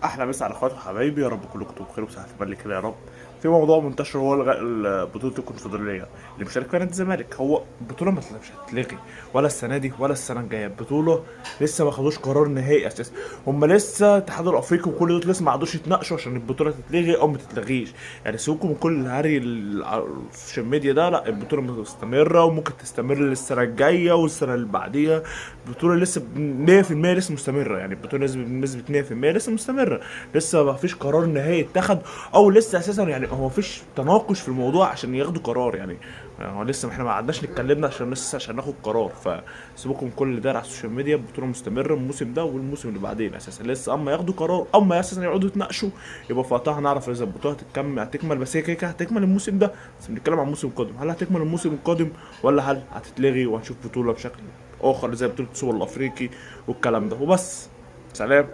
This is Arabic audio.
احلى مسا على اخواتي وحبايبي، يا رب كلكم تبقوا بخير وصحه تبارك كده يا رب. في موضوع منتشر هو بطوله الكونفدراليه اللي مشارك فيها نادي الزمالك. هو البطوله مش هتتلغي ولا السنه دي ولا السنه الجايه. البطوله لسه ما خدوش قرار نهائي اساسا. هم لسه الاتحاد الافريقي وكل دول لسه ما قعدوش يتناقشوا عشان البطوله تتلغي او ما تتلغيش. يعني سيبكم من كل الهري على السوشيال ميديا ده. لا، البطوله مستمره وممكن تستمر للسنه الجايه والسنه اللي بعديها. البطوله لسه 100% لسه مستمره. يعني البطوله بنسبه 100% لسه مستمره. لسه ما فيش قرار نهائي اتخذ، او لسه اساسا يعني هو ما فيش تناقش في الموضوع عشان ياخدوا قرار. يعني هو لسه احنا ما قعدناش نتكلمنا عشان ناخد قرار. فسيبكم من كل اللي داير على السوشيال ميديا. البطوله مستمره الموسم ده والموسم اللي بعدين اساسا. لسه اما ياخدوا قرار، اما اساسا يقعدوا يتناقشوا، يبقى في وقتها هنعرف اذا البطوله هتكمل. بس هي كده هتكمل الموسم ده. بس بنتكلم عن الموسم القادم، هل هتكمل الموسم القادم ولا هل هتتلغي وهنشوف بطوله بشكل اخر زي بطوله السوبر الافريقي والكلام ده وبس. سلام.